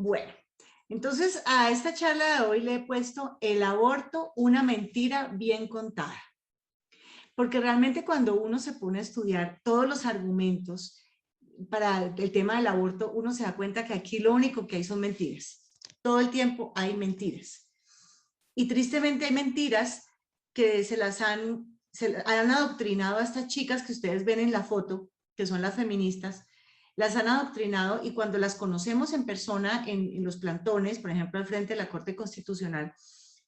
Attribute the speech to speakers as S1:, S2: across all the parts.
S1: Bueno, entonces a esta charla de hoy le he puesto el aborto, una mentira bien contada. Porque realmente cuando uno se pone a estudiar todos los argumentos para el tema del aborto, uno se da cuenta que aquí lo único que hay son mentiras. Todo el tiempo hay mentiras. Y tristemente hay mentiras que se han adoctrinado a estas chicas que ustedes ven en la foto, que son las feministas, las han adoctrinado y cuando las conocemos en persona en los plantones, por ejemplo, al frente de la Corte Constitucional,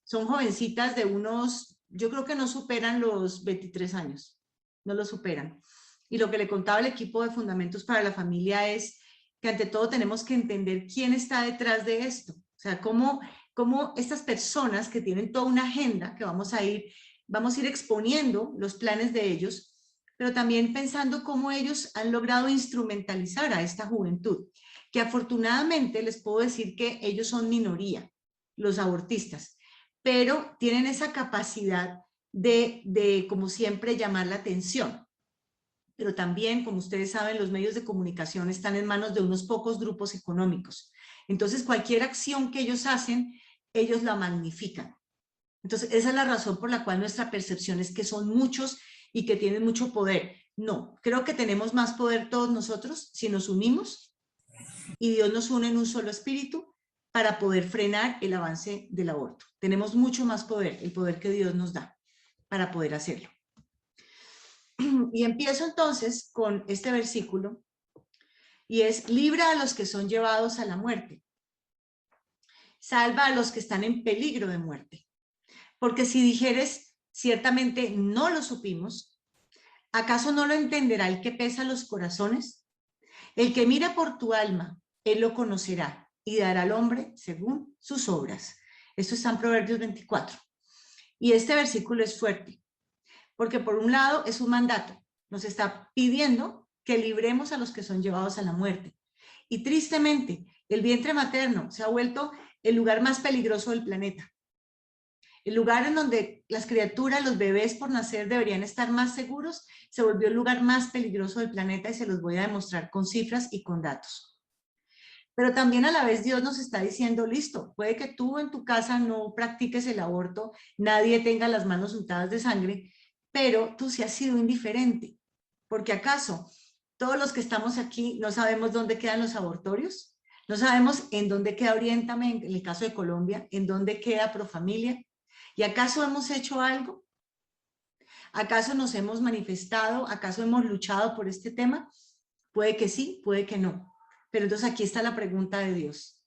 S1: son jovencitas de unos, yo creo que no superan los 23 años, no lo superan. Y lo que le contaba el equipo de Fundamentos para la Familia es que ante todo tenemos que entender quién está detrás de esto. O sea, cómo estas personas que tienen toda una agenda que vamos a ir exponiendo los planes de ellos, pero también pensando cómo ellos han logrado instrumentalizar a esta juventud, que afortunadamente les puedo decir que ellos son minoría, los abortistas, pero tienen esa capacidad de como siempre, llamar la atención. Pero también, como ustedes saben, los medios de comunicación están en manos de unos pocos grupos económicos. Entonces, cualquier acción que ellos hacen, ellos la magnifican. Entonces, esa es la razón por la cual nuestra percepción es que son muchos y que tienen mucho poder. No, creo que tenemos más poder todos nosotros si nos unimos y Dios nos une en un solo espíritu para poder frenar el avance del aborto. Tenemos mucho más poder, el poder que Dios nos da para poder hacerlo. Y empiezo entonces con este versículo y es: libra a los que son llevados a la muerte, salva a los que están en peligro de muerte. Porque si dijeres, ciertamente no lo supimos, ¿acaso no lo entenderá el que pesa los corazones? El que mira por tu alma, él lo conocerá y dará al hombre según sus obras. Esto está en Proverbios 24. Y este versículo es fuerte, porque por un lado es un mandato, nos está pidiendo que libremos a los que son llevados a la muerte. Y tristemente, el vientre materno se ha vuelto el lugar más peligroso del planeta. El lugar en donde las criaturas, los bebés por nacer deberían estar más seguros, se volvió el lugar más peligroso del planeta y se los voy a demostrar con cifras y con datos. Pero también a la vez Dios nos está diciendo, listo, puede que tú en tu casa no practiques el aborto, nadie tenga las manos untadas de sangre, pero tú sí has sido indiferente. Porque ¿acaso todos los que estamos aquí no sabemos dónde quedan los abortorios? No sabemos en dónde queda Oriéntame, en el caso de Colombia, en dónde queda Profamilia. ¿Y acaso hemos hecho algo? ¿Acaso nos hemos manifestado? ¿Acaso hemos luchado por este tema? Puede que sí, puede que no. Pero entonces aquí está la pregunta de Dios.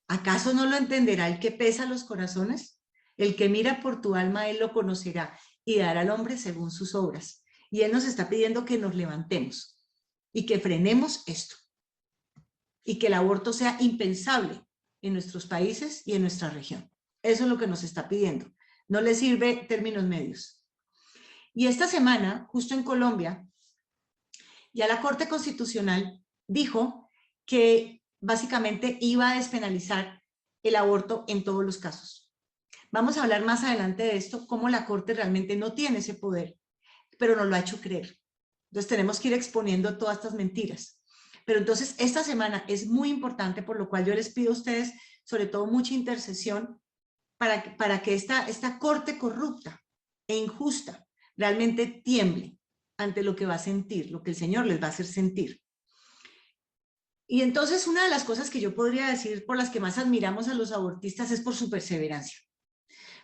S1: ¿Acaso no lo entenderá el que pesa los corazones? El que mira por tu alma, él lo conocerá y dará al hombre según sus obras. Y él nos está pidiendo que nos levantemos y que frenemos esto. Y que el aborto sea impensable en nuestros países y en nuestra región. Eso es lo que nos está pidiendo. No le sirve términos medios. Y esta semana, justo en Colombia, ya la Corte Constitucional dijo que básicamente iba a despenalizar el aborto en todos los casos. Vamos a hablar más adelante de esto, cómo la Corte realmente no tiene ese poder, pero nos lo ha hecho creer. Entonces tenemos que ir exponiendo todas estas mentiras. Pero entonces esta semana es muy importante, por lo cual yo les pido a ustedes, sobre todo, mucha intercesión para que esta corte corrupta e injusta realmente tiemble ante lo que va a sentir, lo que el Señor les va a hacer sentir. Y entonces una de las cosas que yo podría decir por las que más admiramos a los abortistas es por su perseverancia.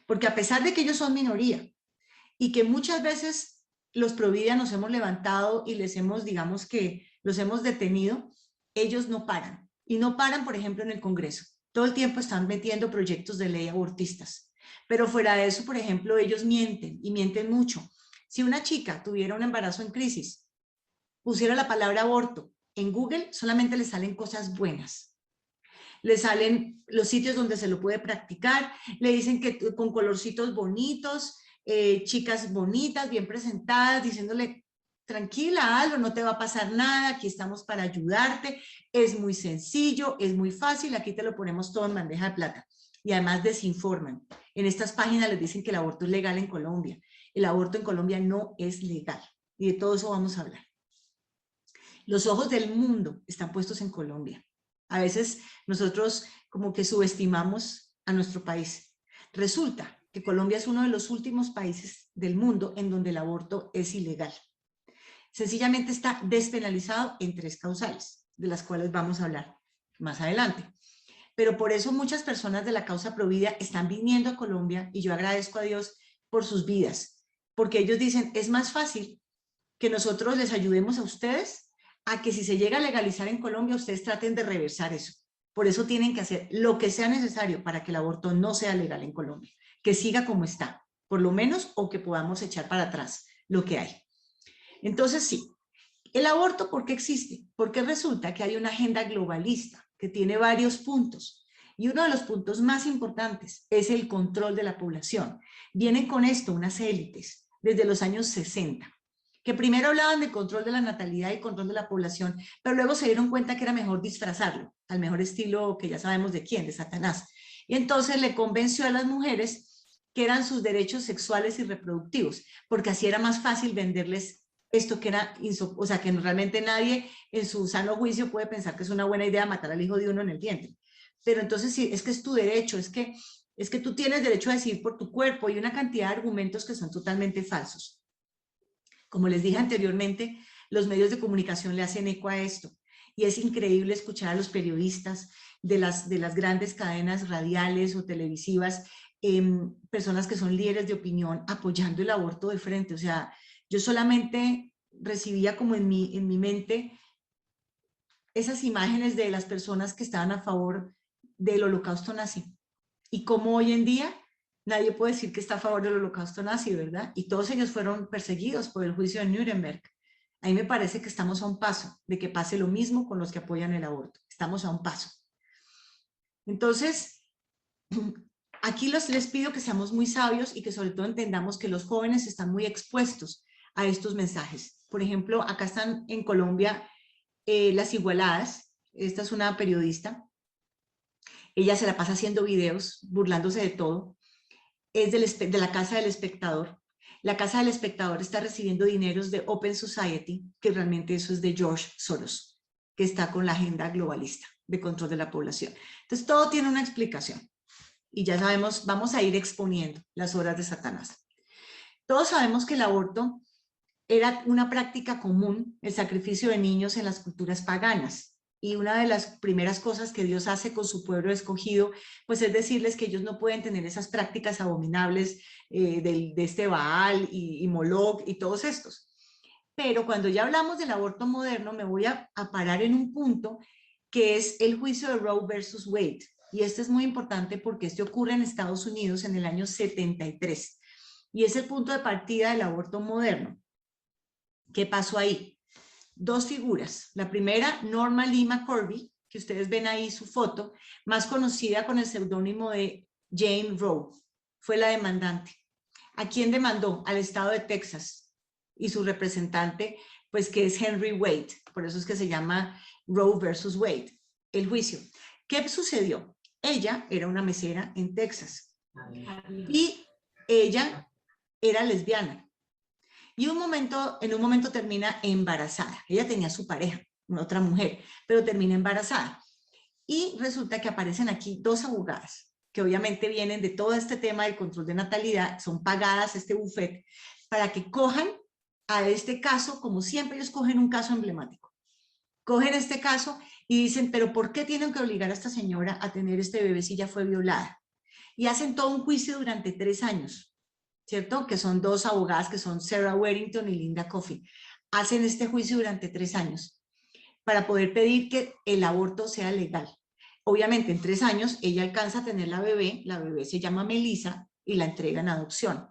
S1: Porque a pesar de que ellos son minoría y que muchas veces los Provida nos hemos levantado y les hemos, digamos que los hemos detenido, ellos no paran. Y no paran, por ejemplo, en el Congreso. Todo el tiempo están metiendo proyectos de ley abortistas. Pero fuera de eso, por ejemplo, ellos mienten y mienten mucho. Si una chica tuviera un embarazo en crisis, pusiera la palabra aborto en Google, solamente le salen cosas buenas. Le salen los sitios donde se lo puede practicar, le dicen que con colorcitos bonitos, chicas bonitas, bien presentadas, diciéndole, tranquila, hazlo, no te va a pasar nada, aquí estamos para ayudarte, es muy sencillo, es muy fácil, aquí te lo ponemos todo en bandeja de plata. Y además desinforman. En estas páginas les dicen que el aborto es legal en Colombia. El aborto en Colombia no es legal. Y de todo eso vamos a hablar. Los ojos del mundo están puestos en Colombia. A veces nosotros como que subestimamos a nuestro país. Resulta que Colombia es uno de los últimos países del mundo en donde el aborto es ilegal. Sencillamente está despenalizado en 3 causales, de las cuales vamos a hablar más adelante. Pero por eso muchas personas de la causa Provida están viniendo a Colombia y yo agradezco a Dios por sus vidas, porque ellos dicen, es más fácil que nosotros les ayudemos a ustedes a que si se llega a legalizar en Colombia, ustedes traten de reversar eso. Por eso tienen que hacer lo que sea necesario para que el aborto no sea legal en Colombia, que siga como está, por lo menos, o que podamos echar para atrás lo que hay. Entonces, sí, el aborto, ¿por qué existe? Porque resulta que hay una agenda globalista que tiene varios puntos. Y uno de los puntos más importantes es el control de la población. Vienen con esto unas élites desde los años 60, que primero hablaban de control de la natalidad y control de la población, pero luego se dieron cuenta que era mejor disfrazarlo, al mejor estilo que ya sabemos de quién, de Satanás. Y entonces le convenció a las mujeres que eran sus derechos sexuales y reproductivos, porque así era más fácil venderles esto que era, o sea, que realmente nadie en su sano juicio puede pensar que es una buena idea matar al hijo de uno en el vientre. Pero entonces sí, es que es tu derecho, es que tú tienes derecho a decidir por tu cuerpo y una cantidad de argumentos que son totalmente falsos. Como les dije anteriormente, los medios de comunicación le hacen eco a esto. Y es increíble escuchar a los periodistas de las grandes cadenas radiales o televisivas, personas que son líderes de opinión apoyando el aborto de frente. O sea, yo solamente recibía como en mi mente esas imágenes de las personas que estaban a favor del holocausto nazi. Y como hoy en día nadie puede decir que está a favor del holocausto nazi, ¿verdad? Y todos ellos fueron perseguidos por el juicio de Nuremberg. A mí me parece que estamos a un paso de que pase lo mismo con los que apoyan el aborto. Estamos a un paso. Entonces, aquí les pido que seamos muy sabios y que sobre todo entendamos que los jóvenes están muy expuestos a estos mensajes. Por ejemplo, acá están en Colombia Las Igualadas. Esta es una periodista. Ella se la pasa haciendo videos, burlándose de todo. Es de la Casa del Espectador. La Casa del Espectador está recibiendo dineros de Open Society, que realmente eso es de George Soros, que está con la agenda globalista de control de la población. Entonces, todo tiene una explicación. Y ya sabemos, vamos a ir exponiendo las obras de Satanás. Todos sabemos que el aborto era una práctica común, el sacrificio de niños en las culturas paganas. Y una de las primeras cosas que Dios hace con su pueblo escogido, pues es decirles que ellos no pueden tener esas prácticas abominables de este Baal y Moloch y todos estos. Pero cuando ya hablamos del aborto moderno, me voy a parar en un punto que es el juicio de Roe versus Wade. Y este es muy importante porque este ocurre en Estados Unidos en el año 73. Y es el punto de partida del aborto moderno. ¿Qué pasó ahí? 2 figuras. La primera, Norma Lee McCorvey, que ustedes ven ahí su foto, más conocida con el seudónimo de Jane Roe, fue la demandante. ¿A quién demandó? Al estado de Texas y su representante, pues que es Henry Wade, por eso es que se llama Roe versus Wade, el juicio. ¿Qué sucedió? Ella era una mesera en Texas y ella era lesbiana. Y en un momento termina embarazada. Ella tenía su pareja, otra mujer, pero termina embarazada. Y resulta que aparecen aquí 2 abogadas, que obviamente vienen de todo este tema del control de natalidad, son pagadas este buffet, para que cojan a este caso, como siempre ellos cogen un caso emblemático. Cogen este caso y dicen, pero ¿por qué tienen que obligar a esta señora a tener este bebé si ya fue violada? Y hacen todo un juicio durante 3 años. ¿Cierto? Que son 2 abogadas que son Sarah Warrington y Linda Coffey. Hacen este juicio durante 3 años para poder pedir que el aborto sea legal. Obviamente en 3 años ella alcanza a tener la bebé se llama Melissa y la entrega en adopción.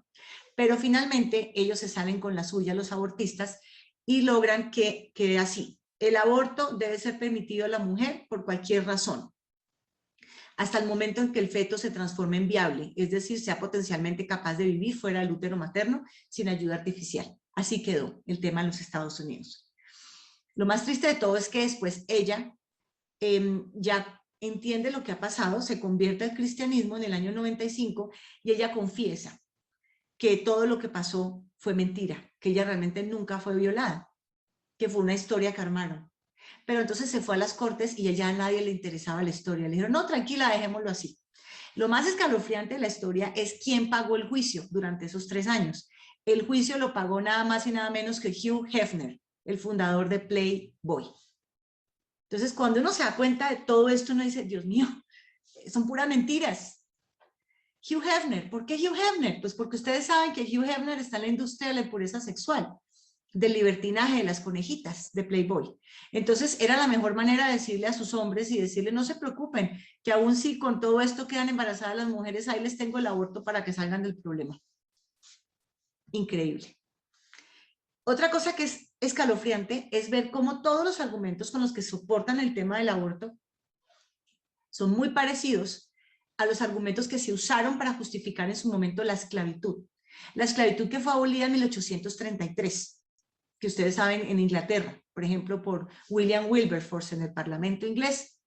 S1: Pero finalmente ellos se salen con la suya, los abortistas, y logran que quede así. El aborto debe ser permitido a la mujer por cualquier razón, hasta el momento en que el feto se transforme en viable, es decir, sea potencialmente capaz de vivir fuera del útero materno sin ayuda artificial. Así quedó el tema en los Estados Unidos. Lo más triste de todo es que después ella ya entiende lo que ha pasado, se convierte al cristianismo en el año 95 y ella confiesa que todo lo que pasó fue mentira, que ella realmente nunca fue violada, que fue una historia que armaron. pero entonces se fue a las cortes y ya a nadie le interesaba la historia. Le dijeron, no, tranquila, dejémoslo así. Lo más escalofriante de la historia es quién pagó el juicio durante esos 3 años. El juicio lo pagó nada más y nada menos que Hugh Hefner, el fundador de Playboy. Entonces, cuando uno se da cuenta de todo esto, uno dice, Dios mío, son puras mentiras. Hugh Hefner, ¿por qué Hugh Hefner? Pues porque ustedes saben que Hugh Hefner está en la industria de la impureza sexual, del libertinaje de las conejitas de Playboy. Entonces era la mejor manera de decirle a sus hombres y decirle, no se preocupen, que aún si con todo esto quedan embarazadas las mujeres, ahí les tengo el aborto para que salgan del problema. Increíble. Otra cosa que es escalofriante es ver cómo todos los argumentos con los que soportan el tema del aborto son muy parecidos a los argumentos que se usaron para justificar en su momento la esclavitud. La esclavitud que fue abolida en 1833, que ustedes saben en Inglaterra, por ejemplo, por William Wilberforce en el Parlamento inglés.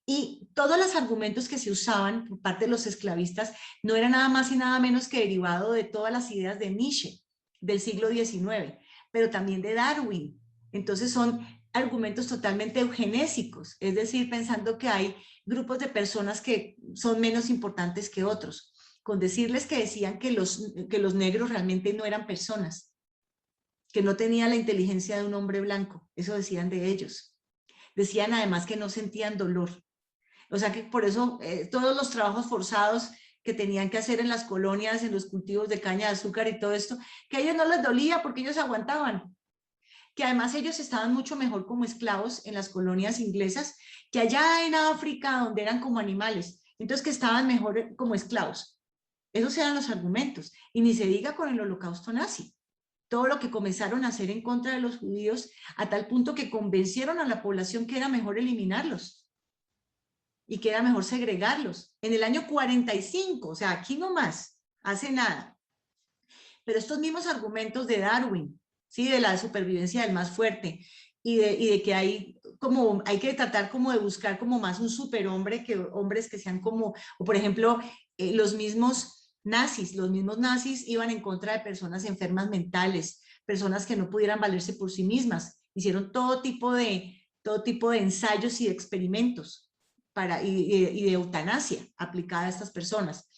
S1: Y todos los argumentos que se usaban por parte de los esclavistas no eran nada más y nada menos que derivado de todas las ideas de Nietzsche del siglo XIX, pero también de Darwin. Entonces son argumentos totalmente eugenésicos, es decir, pensando que hay grupos de personas que son menos importantes que otros, con decirles que decían que los negros realmente no eran personas, que no tenían la inteligencia de un hombre blanco, eso decían de ellos. Decían además que no sentían dolor. O sea que por eso todos los trabajos forzados que tenían que hacer en las colonias, en los cultivos de caña de azúcar y todo esto, que a ellos no les dolía porque ellos aguantaban. Que además ellos estaban mucho mejor como esclavos en las colonias inglesas que allá en África donde eran como animales. Entonces que estaban mejor como esclavos. Esos eran los argumentos. Y ni se diga con el holocausto nazi. Todo lo que comenzaron a hacer en contra de los judíos a tal punto que convencieron a la población que era mejor eliminarlos y que era mejor segregarlos. En el año 45, o sea, aquí nomás, hace nada. Pero estos mismos argumentos de Darwin, ¿sí? De la supervivencia del más fuerte y de que hay que tratar como de buscar como más un superhombre que hombres que sean como, o por ejemplo, los mismos nazis iban en contra de personas enfermas mentales, personas que no pudieran valerse por sí mismas, hicieron todo tipo de ensayos y de experimentos y de eutanasia aplicada a estas personas.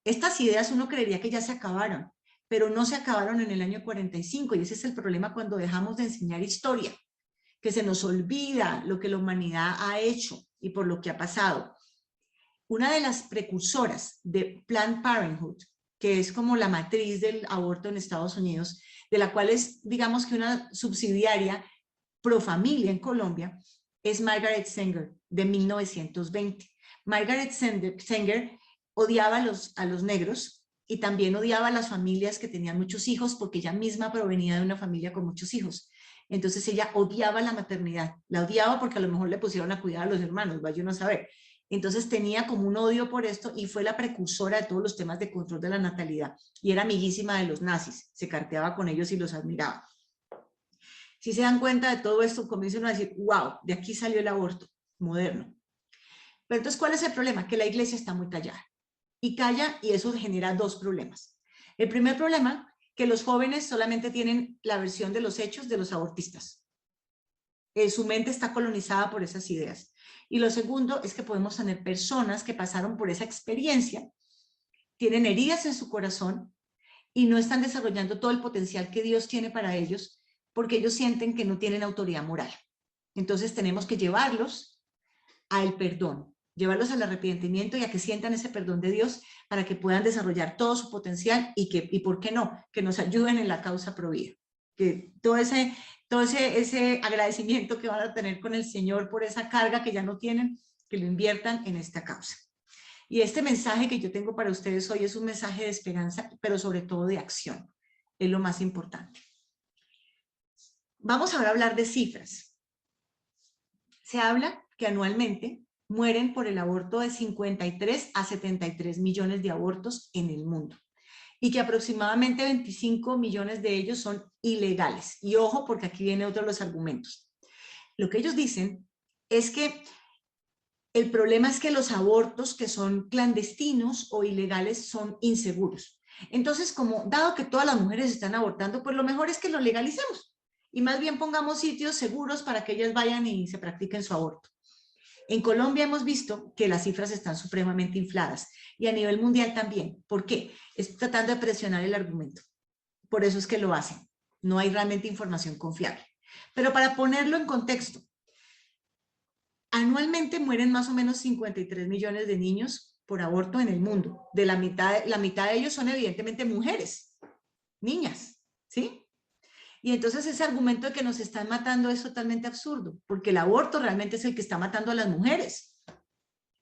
S1: Estas ideas uno creería que ya se acabaron, pero no se acabaron en el año 45 y ese es el problema cuando dejamos de enseñar historia, que se nos olvida lo que la humanidad ha hecho y por lo que ha pasado. Una de las precursoras de Planned Parenthood, que es como la matriz del aborto en Estados Unidos, de la cual es, digamos que una subsidiaria pro familia en Colombia, es Margaret Sanger, de 1920. Margaret Sanger odiaba a los negros y también odiaba a las familias que tenían muchos hijos porque ella misma provenía de una familia con muchos hijos. Entonces ella odiaba la maternidad, la odiaba porque a lo mejor le pusieron a cuidar a los hermanos, vaya uno a saber. Entonces tenía como un odio por esto y fue la precursora de todos los temas de control de la natalidad y era amiguísima de los nazis, se carteaba con ellos y los admiraba. Si se dan cuenta de todo esto, comienzan a decir, wow, de aquí salió el aborto moderno. Pero entonces, ¿cuál es el problema? Que la iglesia está muy callada. Y calla y eso genera dos problemas. El primer problema, que los jóvenes solamente tienen la versión de los hechos de los abortistas. Su mente está colonizada por esas ideas. Y lo segundo es que podemos tener personas que pasaron por esa experiencia, tienen heridas en su corazón y no están desarrollando todo el potencial que Dios tiene para ellos porque ellos sienten que no tienen autoridad moral. Entonces tenemos que llevarlos al perdón, llevarlos al arrepentimiento y a que sientan ese perdón de Dios para que puedan desarrollar todo su potencial y ¿por qué no? Que nos ayuden en la causa pro vida. Que todo ese agradecimiento que van a tener con el Señor por esa carga que ya no tienen, que lo inviertan en esta causa. Y este mensaje que yo tengo para ustedes hoy es un mensaje de esperanza, pero sobre todo de acción. Es lo más importante. Vamos ahora a hablar de cifras. Se habla que anualmente mueren por el aborto de 53 a 73 millones de abortos en el mundo y que aproximadamente 25 millones de ellos son ilegales. Y ojo, porque aquí viene otro de los argumentos. Lo que ellos dicen es que el problema es que los abortos que son clandestinos o ilegales son inseguros. Entonces, como dado que todas las mujeres están abortando, pues lo mejor es que lo legalicemos. y más bien pongamos sitios seguros para que ellas vayan y se practiquen su aborto. En Colombia hemos visto que las cifras están supremamente infladas y a nivel mundial también. ¿Por qué? Es tratando de presionar el argumento. Por eso es que lo hacen. No hay realmente información confiable. Pero para ponerlo en contexto, anualmente mueren más o menos 53 millones de niños por aborto en el mundo. La mitad de ellos son evidentemente mujeres, niñas, ¿sí? Y entonces ese argumento de que nos están matando es totalmente absurdo, porque el aborto realmente es el que está matando a las mujeres,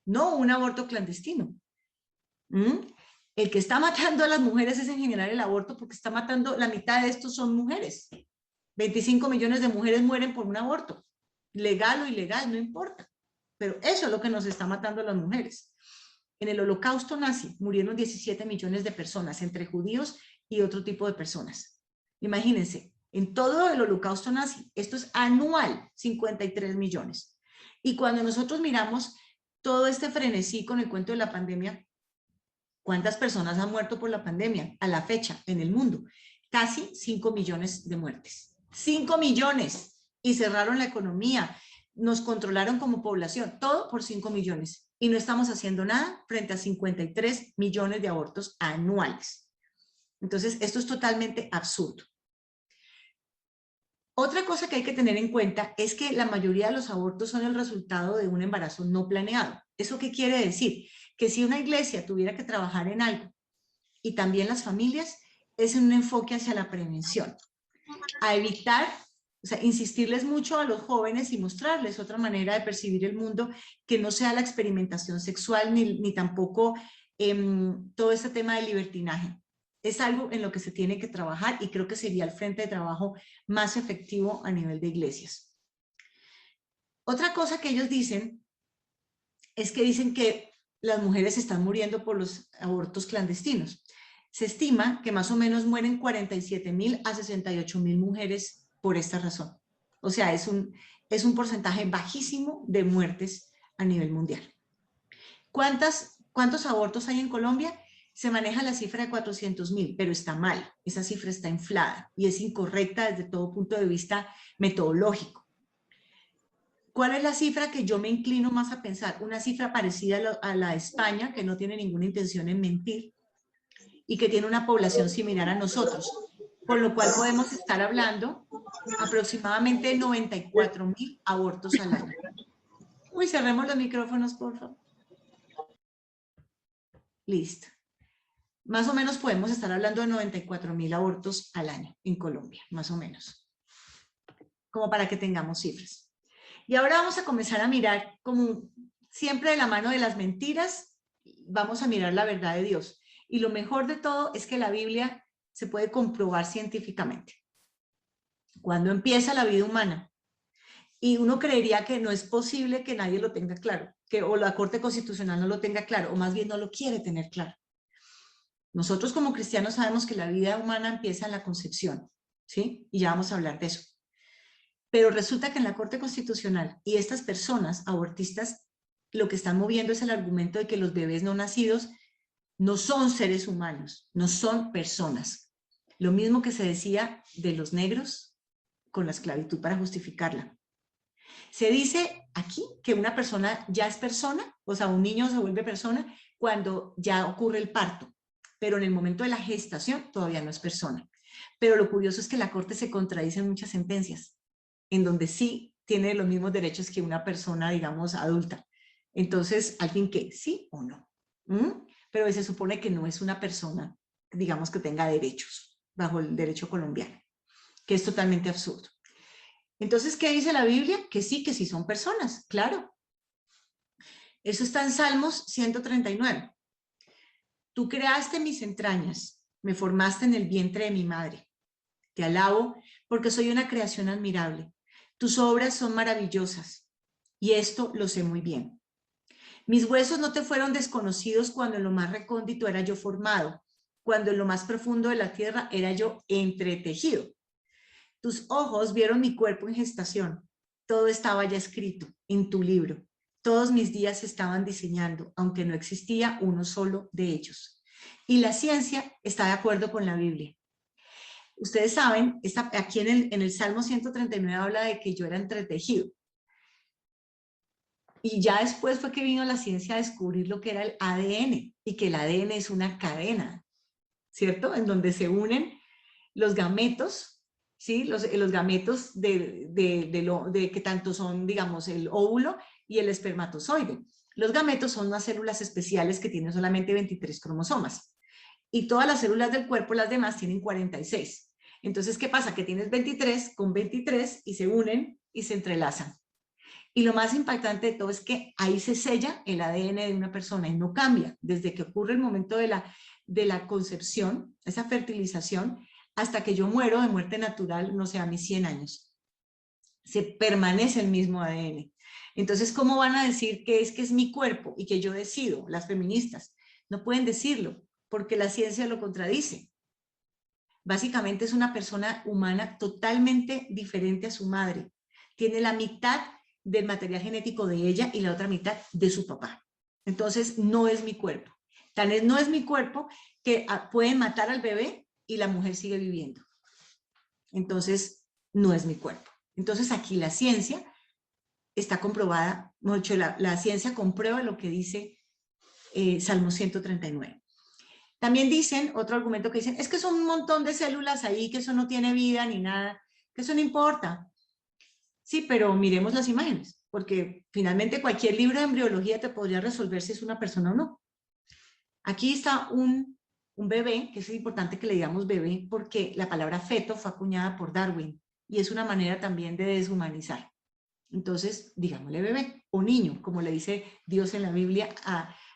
S1: no un aborto clandestino. El que está matando a las mujeres es en general el aborto, porque está matando, la mitad de estos son mujeres. 25 millones de mujeres mueren por un aborto, legal o ilegal, no importa. Pero eso es lo que nos está matando a las mujeres. En el Holocausto nazi murieron 17 millones de personas, entre judíos y otro tipo de personas. Imagínense, en todo el Holocausto nazi, esto es anual, 53 millones. Y cuando nosotros miramos todo este frenesí con el cuento de la pandemia, ¿cuántas personas han muerto por la pandemia a la fecha en el mundo? Casi 5 millones de muertes. 5 millones. Y cerraron la economía, nos controlaron como población, todo por 5 millones. Y no estamos haciendo nada frente a 53 millones de abortos anuales. Entonces, esto es totalmente absurdo. Otra cosa que hay que tener en cuenta es que la mayoría de los abortos son el resultado de un embarazo no planeado. ¿Eso qué quiere decir? Que si una iglesia tuviera que trabajar en algo, y también las familias, es un enfoque hacia la prevención, a evitar, o sea, insistirles mucho a los jóvenes y mostrarles otra manera de percibir el mundo que no sea la experimentación sexual ni tampoco todo este tema del libertinaje. Es algo en lo que se tiene que trabajar y creo que sería el frente de trabajo más efectivo a nivel de iglesias. Otra cosa que ellos dicen es que dicen que las mujeres están muriendo por los abortos clandestinos. Se estima que más o menos mueren 47.000 a 68.000 mujeres por esta razón. O sea, es un porcentaje bajísimo de muertes a nivel mundial. ¿Cuántos abortos hay en Colombia? Se maneja la cifra de 400.000, pero está mal. Esa cifra está inflada y es incorrecta desde todo punto de vista metodológico. ¿Cuál es la cifra que yo me inclino más a pensar? Una cifra parecida a la de España, que no tiene ninguna intención en mentir y que tiene una población similar a nosotros, con lo cual podemos estar hablando aproximadamente 94.000 abortos al año. Uy, cerremos los micrófonos, por favor. Listo. Más o menos podemos estar hablando de 94.000 abortos al año en Colombia, más o menos, como para que tengamos cifras. Y ahora vamos a comenzar a mirar, como siempre de la mano de las mentiras, vamos a mirar la verdad de Dios. Y lo mejor de todo es que la Biblia se puede comprobar científicamente. Cuando empieza la vida humana, y uno creería que no es posible que nadie lo tenga claro, o la Corte Constitucional no lo tenga claro, o más bien no lo quiere tener claro. Nosotros como cristianos sabemos que la vida humana empieza en la concepción, ¿sí? Y ya vamos a hablar de eso. Pero resulta que en la Corte Constitucional y estas personas abortistas lo que están moviendo es el argumento de que los bebés no nacidos no son seres humanos, no son personas. Lo mismo que se decía de los negros con la esclavitud para justificarla. Se dice aquí que una persona ya es persona, o sea, un niño se vuelve persona cuando ya ocurre el parto, pero en el momento de la gestación todavía no es persona. Pero lo curioso es que la Corte se contradice en muchas sentencias, en donde sí tiene los mismos derechos que una persona, digamos, adulta. Entonces, ¿al fin qué? ¿Sí o no? Pero se supone que no es una persona, digamos, que tenga derechos bajo el derecho colombiano, que es totalmente absurdo. Entonces, ¿qué dice la Biblia? Que sí son personas, claro. Eso está en Salmos 139. Tú creaste mis entrañas, me formaste en el vientre de mi madre. Te alabo porque soy una creación admirable. Tus obras son maravillosas y esto lo sé muy bien. Mis huesos no te fueron desconocidos cuando en lo más recóndito era yo formado, cuando en lo más profundo de la tierra era yo entretejido. Tus ojos vieron mi cuerpo en gestación. Todo estaba ya escrito en tu libro. Todos mis días se estaban diseñando, aunque no existía uno solo de ellos. Y la ciencia está de acuerdo con la Biblia. Ustedes saben, aquí en el Salmo 139 habla de que yo era entretejido. Y ya después fue que vino la ciencia a descubrir lo que era el ADN, y que el ADN es una cadena, ¿cierto? En donde se unen los gametos, ¿sí? Los gametos de que tanto son, digamos, el óvulo y el espermatozoide. Los gametos son unas células especiales que tienen solamente 23 cromosomas. Y todas las células del cuerpo, las demás, tienen 46. Entonces, ¿qué pasa? Que tienes 23 con 23 y se unen y se entrelazan. Y lo más impactante de todo es que ahí se sella el ADN de una persona y no cambia desde que ocurre el momento de la concepción, esa fertilización, hasta que yo muero de muerte natural, no sé, a mis 100 años. Se permanece el mismo ADN. Entonces, ¿cómo van a decir que es mi cuerpo y que yo decido? Las feministas no pueden decirlo porque la ciencia lo contradice. Básicamente es una persona humana totalmente diferente a su madre. Tiene la mitad del material genético de ella y la otra mitad de su papá. Entonces, no es mi cuerpo. Tal vez no es mi cuerpo que pueden matar al bebé y la mujer sigue viviendo. Entonces, no es mi cuerpo. Entonces, aquí la ciencia está comprobada, mucho la ciencia comprueba lo que dice Salmo 139. También dicen, otro argumento que dicen, es que son un montón de células ahí, que eso no tiene vida ni nada, que eso no importa. Sí, pero miremos las imágenes, porque finalmente cualquier libro de embriología te podría resolver si es una persona o no. Aquí está un bebé, que es importante que le digamos bebé, porque la palabra feto fue acuñada por Darwin, y es una manera también de deshumanizar. Entonces, digámosle bebé o niño, como le dice Dios en la Biblia,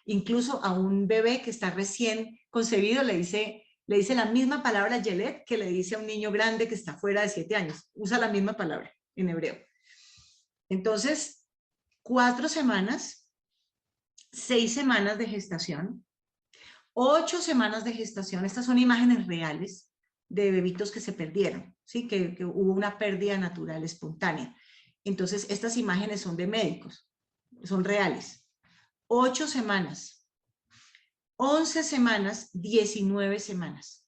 S1: incluso a un bebé que está recién concebido le dice la misma palabra yelet que le dice a un niño grande que está fuera de 7 años. Usa la misma palabra en hebreo. Entonces, 4 semanas, 6 semanas de gestación, 8 semanas de gestación. Estas son imágenes reales de bebitos que se perdieron, ¿sí? Que hubo una pérdida natural espontánea. Entonces, estas imágenes son de médicos, son reales. 8 semanas, 11 semanas, 19 semanas.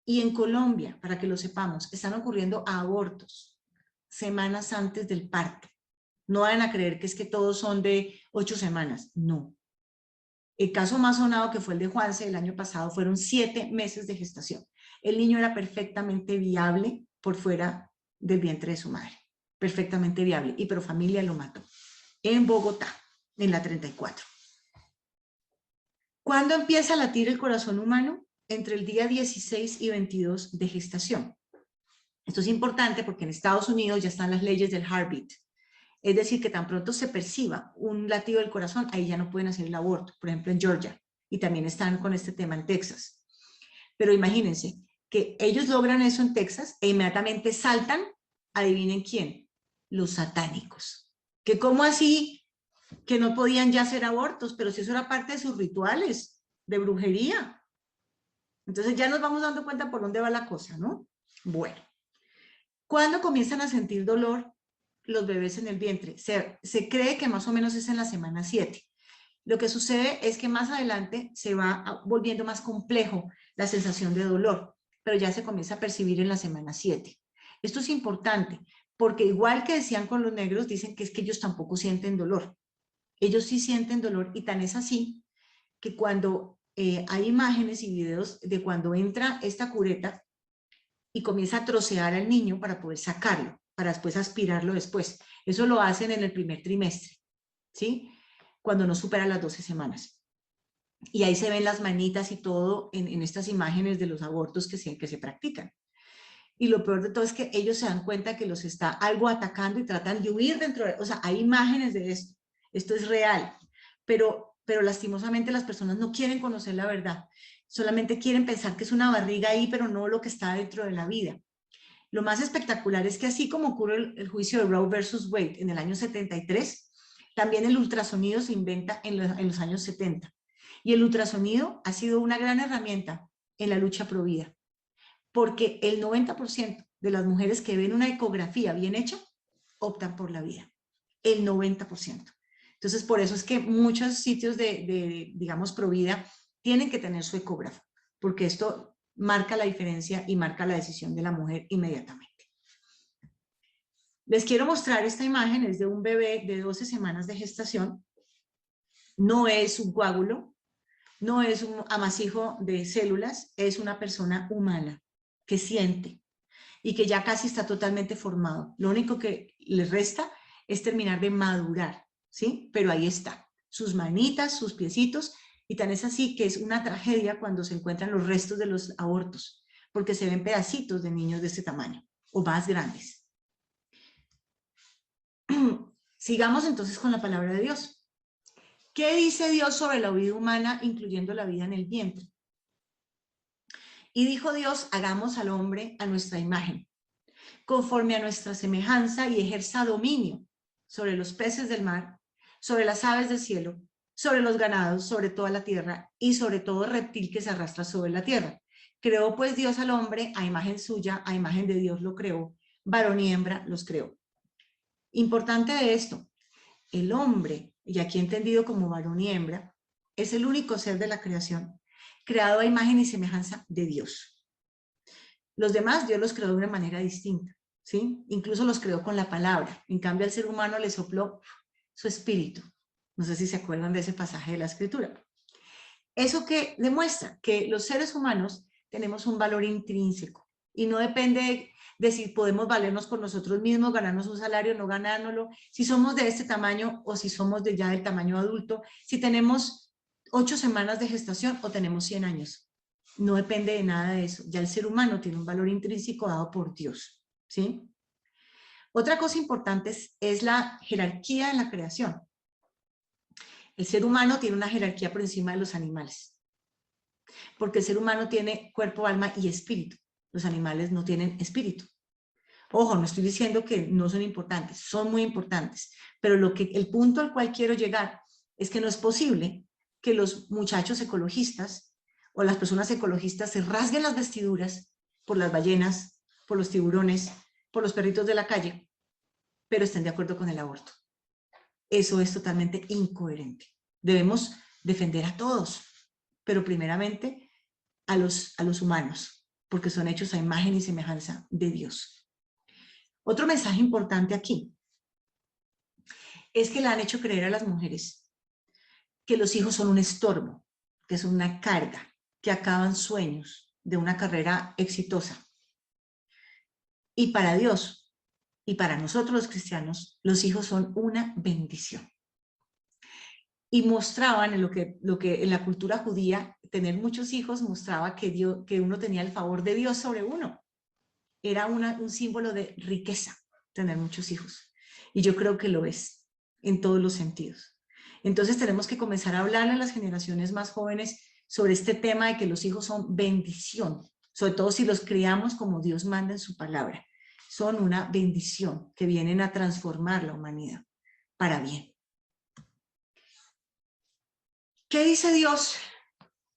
S1: Y en Colombia, para que lo sepamos, están ocurriendo abortos semanas antes del parto. No van a creer que es que todos son de 8 semanas, no. El caso más sonado, que fue el de Juanse el año pasado, fueron 7 meses de gestación. El niño era perfectamente viable por fuera del vientre de su madre. Perfectamente viable. Y Profamilia lo mató. En Bogotá, en la 34. ¿Cuándo empieza a latir el corazón humano? Entre el día 16 y 22 de gestación. Esto es importante porque en Estados Unidos ya están las leyes del heartbeat. Es decir, que tan pronto se perciba un latido del corazón, ahí ya no pueden hacer el aborto, por ejemplo en Georgia, y también están con este tema en Texas. Pero imagínense que ellos logran eso en Texas e inmediatamente saltan, adivinen quién, los satánicos. Que cómo así que no podían ya hacer abortos, pero si eso era parte de sus rituales de brujería. Entonces ya nos vamos dando cuenta por dónde va la cosa, ¿no? Bueno, ¿cuándo comienzan a sentir dolor los bebés en el vientre? Se cree que más o menos es en la semana 7. Lo que sucede es que más adelante se va volviendo más complejo la sensación de dolor, pero ya se comienza a percibir en la semana 7. Esto es importante, porque igual que decían con los negros, dicen que es que ellos tampoco sienten dolor. Ellos sí sienten dolor, y tan es así que cuando hay imágenes y videos de cuando entra esta cureta y comienza a trocear al niño para poder sacarlo, para después aspirarlo después. Eso lo hacen en el primer trimestre, ¿sí? Cuando no supera las 12 semanas. Y ahí se ven las manitas y todo en estas imágenes de los abortos que se practican. Y lo peor de todo es que ellos se dan cuenta que los está algo atacando y tratan de huir dentro de... O sea, hay imágenes de esto. Esto es real. Pero lastimosamente las personas no quieren conocer la verdad. Solamente quieren pensar que es una barriga ahí, pero no lo que está dentro de la vida. Lo más espectacular es que así como ocurre el juicio de Roe versus Wade en el año 73, también el ultrasonido se inventa en los años 70. Y el ultrasonido ha sido una gran herramienta en la lucha pro vida, porque el 90% de las mujeres que ven una ecografía bien hecha optan por la vida. El 90%. Entonces, por eso es que muchos sitios digamos, pro vida tienen que tener su ecógrafo, porque esto marca la diferencia y marca la decisión de la mujer inmediatamente. Les quiero mostrar esta imagen, es de un bebé de 12 semanas de gestación. No es un coágulo, no es un amasijo de células, es una persona humana que siente y que ya casi está totalmente formado. Lo único que le resta es terminar de madurar, ¿sí? Pero ahí está, sus manitas, sus piecitos, y tan es así que es una tragedia cuando se encuentran los restos de los abortos, porque se ven pedacitos de niños de este tamaño o más grandes. Sigamos entonces con la palabra de Dios. ¿Qué dice Dios sobre la vida humana, incluyendo la vida en el vientre? Y dijo Dios, hagamos al hombre a nuestra imagen, conforme a nuestra semejanza, y ejerza dominio sobre los peces del mar, sobre las aves del cielo, sobre los ganados, sobre toda la tierra, y sobre todo reptil que se arrastra sobre la tierra. Creó pues Dios al hombre a imagen suya, a imagen de Dios lo creó, varón y hembra los creó. Importante de esto, el hombre, y aquí entendido como varón y hembra, es el único ser de la creación, creado a imagen y semejanza de Dios. Los demás Dios los creó de una manera distinta, ¿sí? Incluso los creó con la palabra. En cambio al ser humano le sopló su espíritu. No sé si se acuerdan de ese pasaje de la Escritura. ¿Eso qué demuestra? Que los seres humanos tenemos un valor intrínseco y no depende de si podemos valernos por nosotros mismos, ganarnos un salario, no ganárnoslo, si somos de este tamaño o si somos de ya del tamaño adulto, si tenemos 8 semanas de gestación o tenemos 100 años. No depende de nada de eso. Ya el ser humano tiene un valor intrínseco dado por Dios, ¿sí? Otra cosa importante es la jerarquía en la creación. El ser humano tiene una jerarquía por encima de los animales, porque el ser humano tiene cuerpo, alma y espíritu. Los animales no tienen espíritu. Ojo, no estoy diciendo que no son importantes, son muy importantes, pero el punto al cual quiero llegar es que no es posible que los muchachos ecologistas o las personas ecologistas se rasguen las vestiduras por las ballenas, por los tiburones, por los perritos de la calle, pero estén de acuerdo con el aborto. Eso es totalmente incoherente. Debemos defender a todos, pero primeramente a los humanos, porque son hechos a imagen y semejanza de Dios. Otro mensaje importante aquí es que le han hecho creer a las mujeres que los hijos son un estorbo, que son una carga, que acaban sueños de una carrera exitosa. Y para Dios y para nosotros los cristianos, los hijos son una bendición. Y mostraban en lo que en la cultura judía, tener muchos hijos mostraba que uno tenía el favor de Dios sobre uno. Era un símbolo de riqueza tener muchos hijos. Y yo creo que lo es en todos los sentidos. Entonces tenemos que comenzar a hablarle a las generaciones más jóvenes sobre este tema de que los hijos son bendición, sobre todo si los criamos como Dios manda en su palabra. Son una bendición que vienen a transformar la humanidad para bien. ¿Qué dice Dios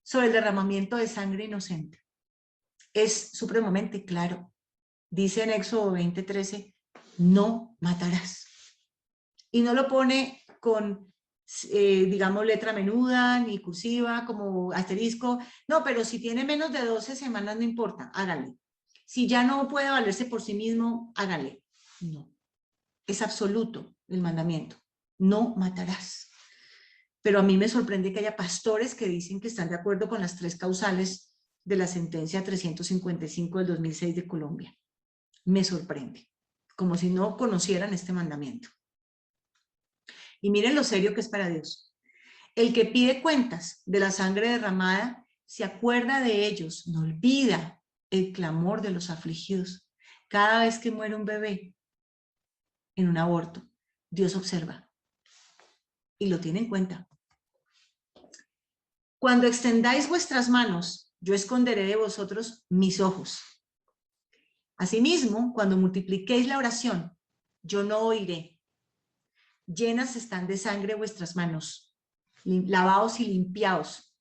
S1: sobre el derramamiento de sangre inocente? Es supremamente claro. Dice en Éxodo 20:13, no matarás. Y no lo pone con, digamos, letra menuda, ni cursiva, como asterisco. No, pero si tiene menos de 12 semanas, no importa, hágale. Si ya no puede valerse por sí mismo, hágale. No. Es absoluto el mandamiento. No matarás. Pero a mí me sorprende que haya pastores que dicen que están de acuerdo con las 3 causales de la sentencia 355 del 2006 de Colombia. Me sorprende, como si no conocieran este mandamiento. Y miren lo serio que es para Dios. El que pide cuentas de la sangre derramada se acuerda de ellos, no olvida el clamor de los afligidos. Cada vez que muere un bebé en un aborto, Dios observa y lo tiene en cuenta. Cuando extendáis vuestras manos, yo esconderé de vosotros mis ojos. Asimismo, cuando multipliquéis la oración, yo no oiré. Llenas están de sangre vuestras manos. Lavaos y limpiaos.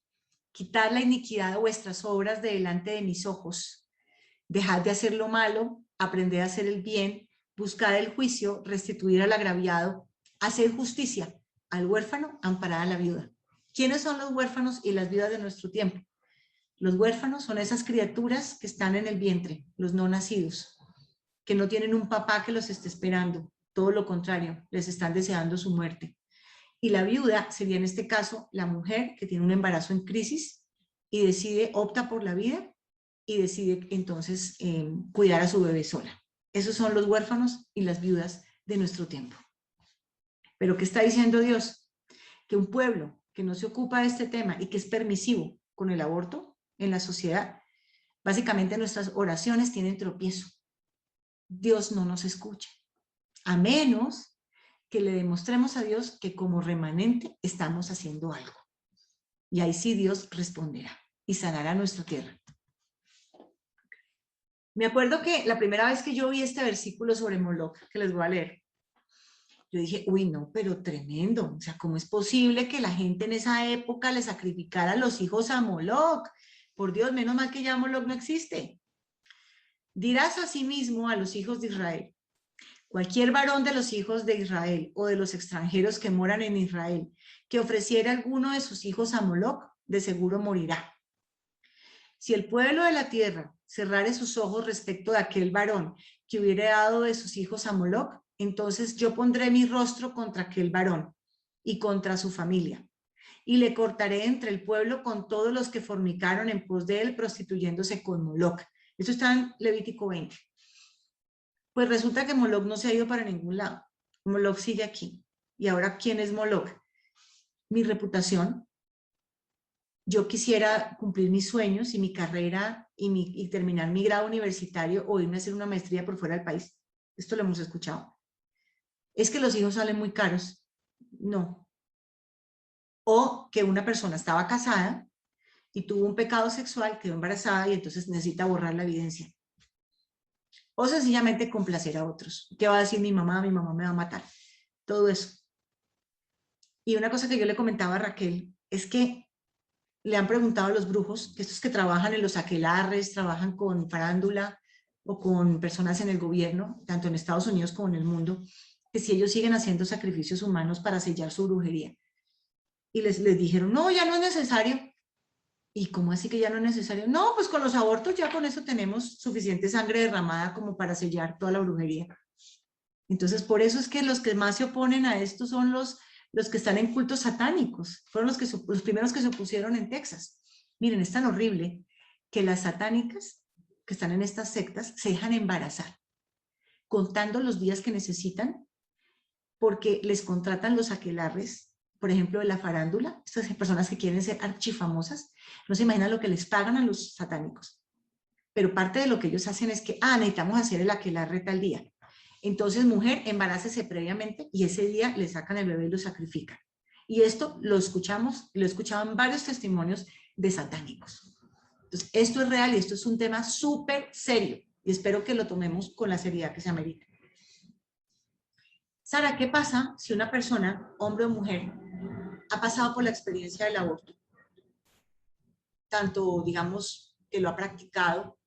S1: Quitad la iniquidad de vuestras obras de delante de mis ojos. Dejad de hacer lo malo, aprended a hacer el bien, buscad el juicio, restituir al agraviado, hacer justicia al huérfano, amparad a la viuda. ¿Quiénes son los huérfanos y las viudas de nuestro tiempo? Los huérfanos son esas criaturas que están en el vientre, los no nacidos, que no tienen un papá que los esté esperando, todo lo contrario, les están deseando su muerte. Y la viuda sería en este caso la mujer que tiene un embarazo en crisis y decide, opta por la vida y decide entonces cuidar a su bebé sola. Esos son los huérfanos y las viudas de nuestro tiempo. Pero ¿qué está diciendo Dios? Que un pueblo que no se ocupa de este tema y que es permisivo con el aborto en la sociedad, básicamente nuestras oraciones tienen tropiezo. Dios no nos escucha, a menos que le demostremos a Dios que como remanente estamos haciendo algo. Y ahí sí Dios responderá y sanará nuestra tierra. Me acuerdo que la primera vez que yo vi este versículo sobre Moloch, que les voy a leer, yo dije, uy, no, pero tremendo. O sea, ¿cómo es posible que la gente en esa época le sacrificara a los hijos a Moloch? Por Dios, menos mal que ya Moloch no existe. Dirás asimismo a los hijos de Israel, cualquier varón de los hijos de Israel o de los extranjeros que moran en Israel, que ofreciera alguno de sus hijos a Moloch, de seguro morirá. Si el pueblo de la tierra cerrare sus ojos respecto de aquel varón que hubiera dado de sus hijos a Moloch, entonces yo pondré mi rostro contra aquel varón y contra su familia, y le cortaré entre el pueblo con todos los que fornicaron en pos de él, prostituyéndose con Moloch. Esto está en Levítico 20. Pues resulta que Moloch no se ha ido para ningún lado. Moloch sigue aquí. Y ahora, ¿quién es Moloch? Mi reputación. Yo quisiera cumplir mis sueños y mi carrera y terminar mi grado universitario o irme a hacer una maestría por fuera del país. Esto lo hemos escuchado. Es que los hijos salen muy caros. No. O que una persona estaba casada y tuvo un pecado sexual, quedó embarazada y entonces necesita borrar la evidencia. O sencillamente complacer a otros. ¿Qué va a decir mi mamá? Mi mamá me va a matar. Todo eso. Y una cosa que yo le comentaba a Raquel es que le han preguntado a los brujos, que estos que trabajan en los aquelarres, trabajan con farándula o con personas en el gobierno, tanto en Estados Unidos como en el mundo, que si ellos siguen haciendo sacrificios humanos para sellar su brujería. Y les dijeron, no, ya no es necesario. ¿Y cómo así que ya no es necesario? No, pues con los abortos ya con eso tenemos suficiente sangre derramada como para sellar toda la brujería. Entonces, por eso es que los que más se oponen a esto son los que están en cultos satánicos. Fueron los primeros que se opusieron en Texas. Miren, es tan horrible que las satánicas que están en estas sectas se dejan embarazar, contando los días que necesitan, porque les contratan los aquelarres, por ejemplo, de la farándula, estas personas que quieren ser archifamosas, no se imaginan lo que les pagan a los satánicos. Pero parte de lo que ellos hacen es que, necesitamos hacer el aquelarre tal día. Entonces, mujer, embarácese previamente y ese día le sacan el bebé y lo sacrifican. Y esto lo escuchamos, lo escuchaban varios testimonios de satánicos. Entonces, esto es real y esto es un tema súper serio y espero que lo tomemos con la seriedad que se amerita. Sara, ¿qué pasa si una persona, hombre o mujer, ha pasado por la experiencia del aborto? Tanto, digamos, que lo ha practicado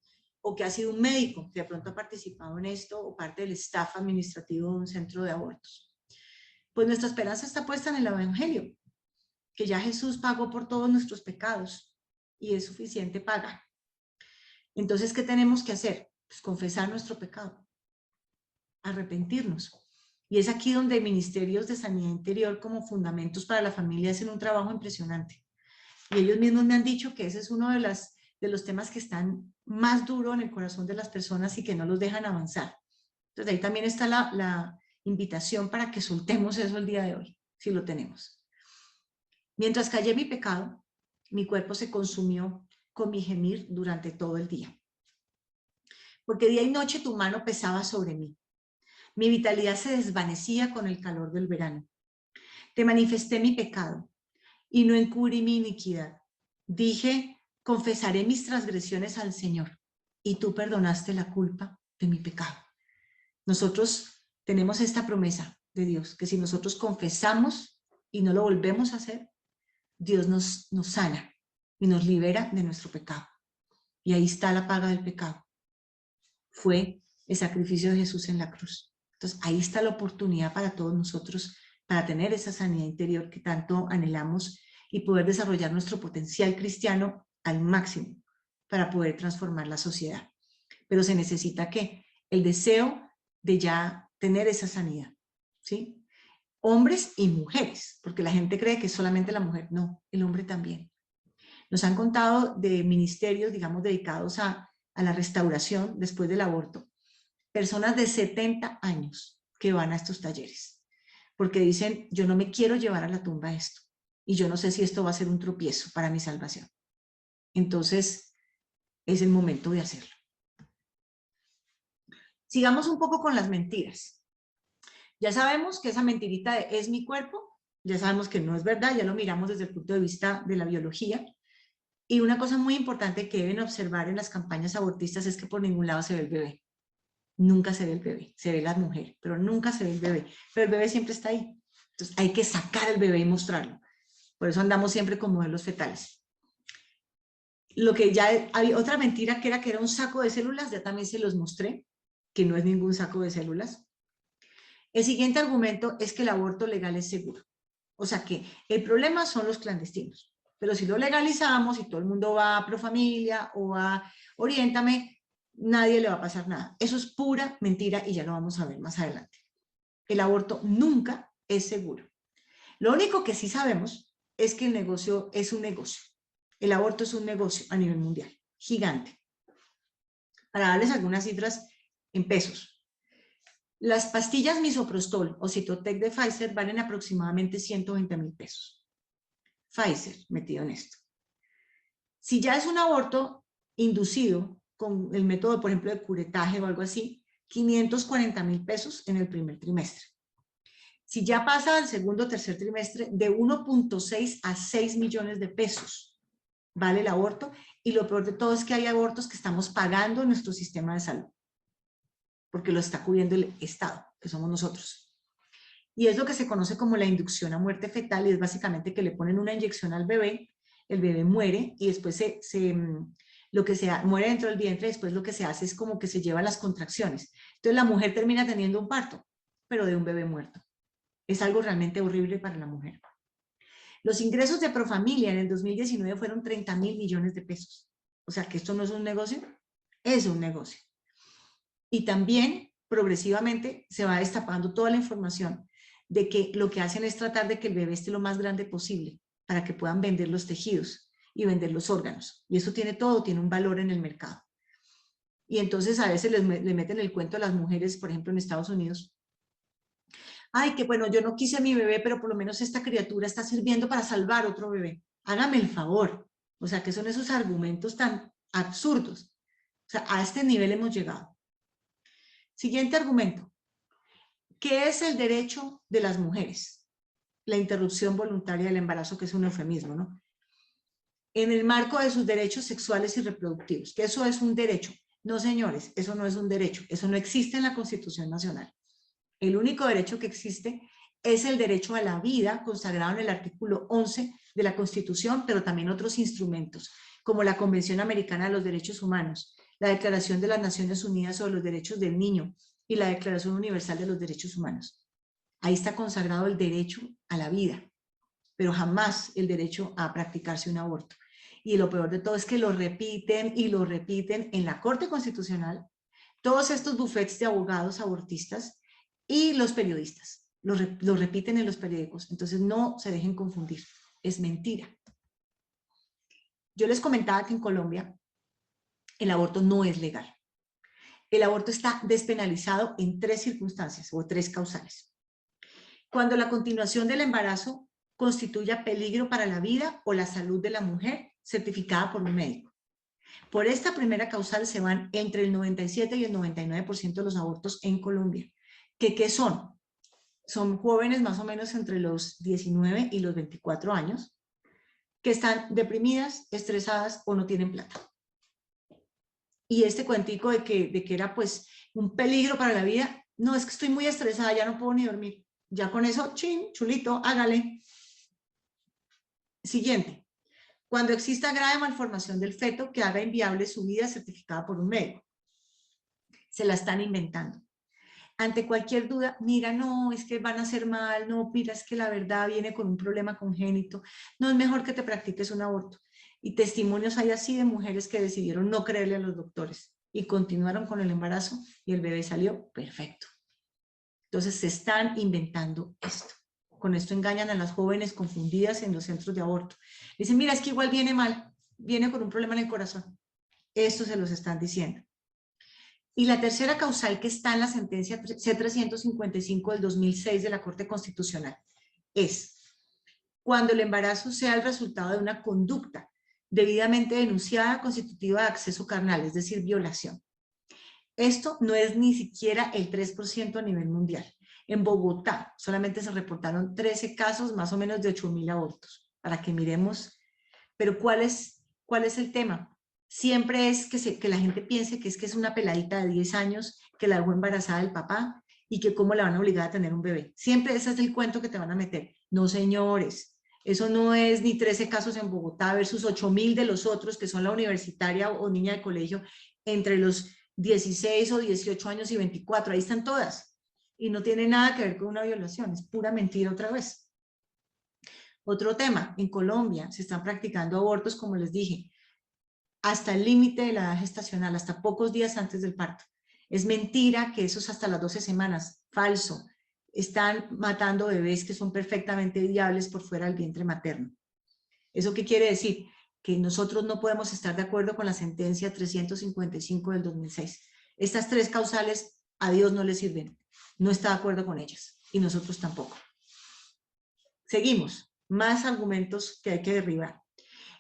S1: o que ha sido un médico que de pronto ha participado en esto o parte del staff administrativo de un centro de abortos. Pues nuestra esperanza está puesta en el Evangelio, que ya Jesús pagó por todos nuestros pecados y es suficiente paga. Entonces, ¿qué tenemos que hacer? Pues confesar nuestro pecado, arrepentirnos. Y es aquí donde ministerios de sanidad interior como fundamentos para la familia hacen un trabajo impresionante. Y ellos mismos me han dicho que ese es uno de los temas que están más duro en el corazón de las personas y que no los dejan avanzar. Entonces ahí también está la invitación para que soltemos eso el día de hoy, si lo tenemos. Mientras callé mi pecado, mi cuerpo se consumió con mi gemir durante todo el día. Porque día y noche tu mano pesaba sobre mí. Mi vitalidad se desvanecía con el calor del verano. Te manifesté mi pecado y no encubrí mi iniquidad. Dije, confesaré mis transgresiones al Señor y tú perdonaste la culpa de mi pecado. Nosotros tenemos esta promesa de Dios, que si nosotros confesamos y no lo volvemos a hacer, Dios nos sana y nos libera de nuestro pecado. Y ahí está la paga del pecado. Fue el sacrificio de Jesús en la cruz. Entonces ahí está la oportunidad para todos nosotros para tener esa sanidad interior que tanto anhelamos y poder desarrollar nuestro potencial cristiano al máximo para poder transformar la sociedad. Pero se necesita ¿qué? El deseo de ya tener esa sanidad, ¿sí? Hombres y mujeres, porque la gente cree que es solamente la mujer. No, el hombre también. Nos han contado de ministerios, digamos, dedicados a la restauración después del aborto. Personas de 70 años que van a estos talleres, porque dicen, yo no me quiero llevar a la tumba esto, y yo no sé si esto va a ser un tropiezo para mi salvación. Entonces, es el momento de hacerlo. Sigamos un poco con las mentiras. Ya sabemos que esa mentirita de es mi cuerpo, ya sabemos que no es verdad, ya lo miramos desde el punto de vista de la biología. Y una cosa muy importante que deben observar en las campañas abortistas es que por ningún lado se ve el bebé. Nunca se ve el bebé, se ve la mujer, pero nunca se ve el bebé. Pero el bebé siempre está ahí. Entonces hay que sacar el bebé y mostrarlo. Por eso andamos siempre con modelos fetales. Lo que ya había otra mentira que era un saco de células, ya también se los mostré, que no es ningún saco de células. El siguiente argumento es que el aborto legal es seguro. O sea que el problema son los clandestinos. Pero si lo legalizamos y todo el mundo va a Profamilia o a Oriéntame, nadie le va a pasar nada. Eso es pura mentira y ya lo vamos a ver más adelante. El aborto nunca es seguro. Lo único que sí sabemos es que el negocio es un negocio. El aborto es un negocio a nivel mundial, gigante. Para darles algunas cifras en pesos. Las pastillas misoprostol o Cytotec de Pfizer valen aproximadamente 120,000 pesos. Pfizer metido en esto. Si ya es un aborto inducido con el método, por ejemplo, de curetaje o algo así, 540,000 pesos en el primer trimestre. Si ya pasa al segundo o tercer trimestre, de 1.6 a 6 millones de pesos vale el aborto. Y lo peor de todo es que hay abortos que estamos pagando en nuestro sistema de salud, porque lo está cubriendo el Estado, que somos nosotros. Y es lo que se conoce como la inducción a muerte fetal, y es básicamente que le ponen una inyección al bebé, el bebé muere y después muere dentro del vientre, después lo que se hace es como que se llevan las contracciones. Entonces la mujer termina teniendo un parto, pero de un bebé muerto. Es algo realmente horrible para la mujer. Los ingresos de Profamilia en el 2019 fueron 30,000 millones de pesos. O sea que esto no es un negocio, es un negocio. Y también progresivamente se va destapando toda la información de que lo que hacen es tratar de que el bebé esté lo más grande posible para que puedan vender los tejidos y vender los órganos. Y eso tiene todo, tiene un valor en el mercado. Y entonces a veces le meten el cuento a las mujeres, por ejemplo en Estados Unidos. Ay, que bueno, yo no quise a mi bebé, pero por lo menos esta criatura está sirviendo para salvar otro bebé. Hágame el favor. O sea, que son esos argumentos tan absurdos. O sea, a este nivel hemos llegado. Siguiente argumento. ¿Qué es el derecho de las mujeres? La interrupción voluntaria del embarazo, que es un eufemismo, ¿no? En el marco de sus derechos sexuales y reproductivos, que eso es un derecho. No, señores, eso no es un derecho. Eso no existe en la Constitución Nacional. El único derecho que existe es el derecho a la vida, consagrado en el artículo 11 de la Constitución, pero también otros instrumentos, como la Convención Americana de los Derechos Humanos, la Declaración de las Naciones Unidas sobre los Derechos del Niño y la Declaración Universal de los Derechos Humanos. Ahí está consagrado el derecho a la vida, pero jamás el derecho a practicarse un aborto. Y lo peor de todo es que lo repiten y lo repiten en la Corte Constitucional, todos estos bufetes de abogados abortistas y los periodistas. Lo repiten en los periódicos. Entonces no se dejen confundir. Es mentira. Yo les comentaba que en Colombia el aborto no es legal. El aborto está despenalizado en 3 circunstancias o 3 causales. Cuando la continuación del embarazo constituya peligro para la vida o la salud de la mujer, certificada por un médico. Por esta primera causal se van entre el 97 y el 99% de los abortos en Colombia. ¿Qué son? Son jóvenes más o menos entre los 19 y los 24 años que están deprimidas, estresadas o no tienen plata. Y este cuentico de que era pues un peligro para la vida, no, es que estoy muy estresada, ya no puedo ni dormir. Ya con eso, chin, chulito, hágale. Siguiente. Cuando exista grave malformación del feto que haga inviable su vida certificada por un médico. Se la están inventando. Ante cualquier duda, mira, no, es que van a hacer mal, no, mira, es que la verdad viene con un problema congénito, no es mejor que te practiques un aborto. Y testimonios hay así de mujeres que decidieron no creerle a los doctores y continuaron con el embarazo y el bebé salió perfecto. Entonces se están inventando esto. Con esto engañan a las jóvenes confundidas en los centros de aborto. Dicen, mira, es que igual viene mal, viene con un problema en el corazón. Esto se los están diciendo. Y la tercera causal que está en la sentencia C-355 del 2006 de la Corte Constitucional es cuando el embarazo sea el resultado de una conducta debidamente denunciada constitutiva de acceso carnal, es decir, violación. Esto no es ni siquiera el 3% a nivel mundial. En Bogotá solamente se reportaron 13 casos, más o menos de 8,000 abortos, para que miremos. Pero ¿cuál es el tema? Siempre es que la gente piense que es una peladita de 10 años que la dejó embarazada del papá y que cómo la van a obligar a tener un bebé. Siempre ese es el cuento que te van a meter. No, señores, eso no es ni 13 casos en Bogotá versus 8,000 de los otros que son la universitaria o niña de colegio entre los 16 o 18 años y 24. Ahí están todas. Y no tiene nada que ver con una violación, es pura mentira otra vez. Otro tema, en Colombia se están practicando abortos, como les dije, hasta el límite de la edad gestacional, hasta pocos días antes del parto. Es mentira que eso es hasta las 12 semanas, falso. Están matando bebés que son perfectamente viables por fuera del vientre materno. ¿Eso qué quiere decir? Que nosotros no podemos estar de acuerdo con la sentencia 355 del 2006. Estas tres causales a Dios no le sirven. No está de acuerdo con ellas y nosotros tampoco. Seguimos. Más argumentos que hay que derribar.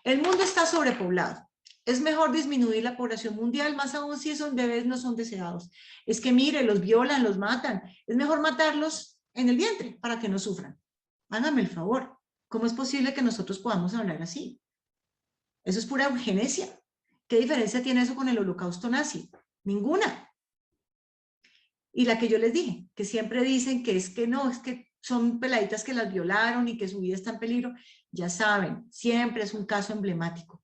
S1: El mundo está sobrepoblado. Es mejor disminuir la población mundial, más aún si esos bebés no son deseados. Es que mire, los violan, los matan. Es mejor matarlos en el vientre para que no sufran. Háganme el favor. ¿Cómo es posible que nosotros podamos hablar así? Eso es pura eugenesia. ¿Qué diferencia tiene eso con el holocausto nazi? Ninguna. Y la que yo les dije, que siempre dicen que no, es que son peladitas que las violaron y que su vida está en peligro. Ya saben, siempre es un caso emblemático.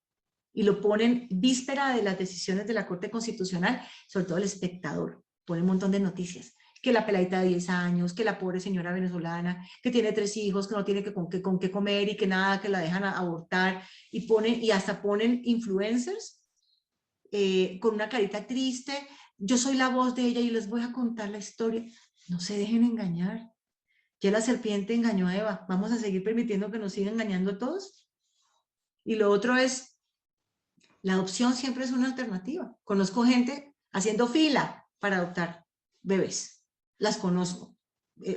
S1: Y lo ponen víspera de las decisiones de la Corte Constitucional, sobre todo el espectador. Pone un montón de noticias. Que la peladita de 10 años, que la pobre señora venezolana, que tiene 3 hijos, que no tiene con qué comer y que nada, que la dejan abortar. Y hasta ponen influencers con una carita triste. Yo soy la voz de ella y les voy a contar la historia. No se dejen engañar. Ya la serpiente engañó a Eva. ¿Vamos a seguir permitiendo que nos sigan engañando a todos? Y lo otro es, la adopción siempre es una alternativa. Conozco gente haciendo fila para adoptar bebés. Las conozco.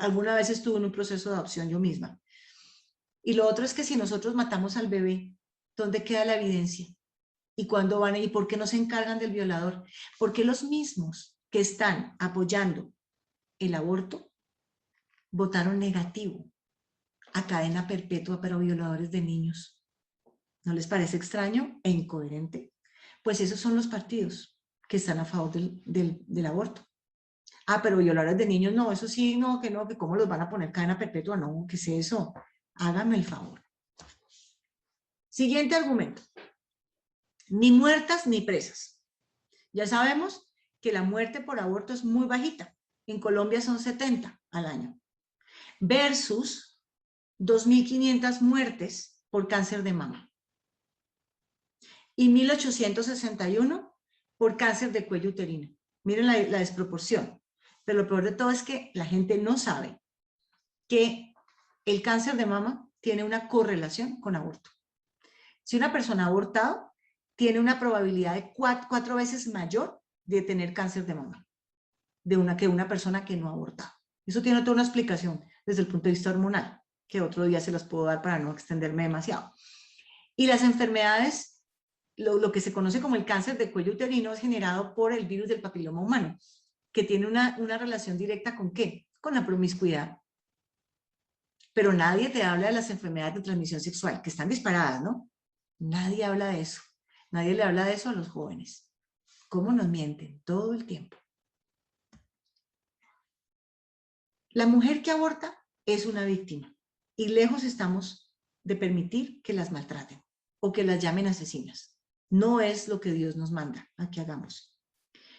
S1: Alguna vez estuve en un proceso de adopción yo misma. Y lo otro es que si nosotros matamos al bebé, ¿dónde queda la evidencia? ¿Y cuándo van? ¿Y por qué no se encargan del violador? Porque los mismos que están apoyando el aborto votaron negativo a cadena perpetua para violadores de niños. ¿No les parece extraño e incoherente? Pues esos son los partidos que están a favor del aborto. Ah, pero violadores de niños, no, eso sí, no, que cómo los van a poner cadena perpetua, no, ¿qué es eso? Háganme el favor. Siguiente argumento. Ni muertas ni presas. Ya sabemos que la muerte por aborto es muy bajita. En Colombia son 70 al año. Versus 2.500 muertes por cáncer de mama. Y 1.861 por cáncer de cuello uterino. Miren la desproporción. Pero lo peor de todo es que la gente no sabe que el cáncer de mama tiene una correlación con aborto. Si una persona ha abortado, tiene una probabilidad de 4 veces mayor de tener cáncer de mama que una persona que no ha abortado. Eso tiene toda una explicación desde el punto de vista hormonal, que otro día se las puedo dar para no extenderme demasiado. Y las enfermedades, lo que se conoce como el cáncer de cuello uterino, es generado por el virus del papiloma humano, que tiene una relación directa ¿con qué? Con la promiscuidad. Pero nadie te habla de las enfermedades de transmisión sexual, que están disparadas, ¿no? Nadie habla de eso. Nadie le habla de eso a los jóvenes. ¿Cómo nos mienten? Todo el tiempo. La mujer que aborta es una víctima y lejos estamos de permitir que las maltraten o que las llamen asesinas. No es lo que Dios nos manda a que hagamos.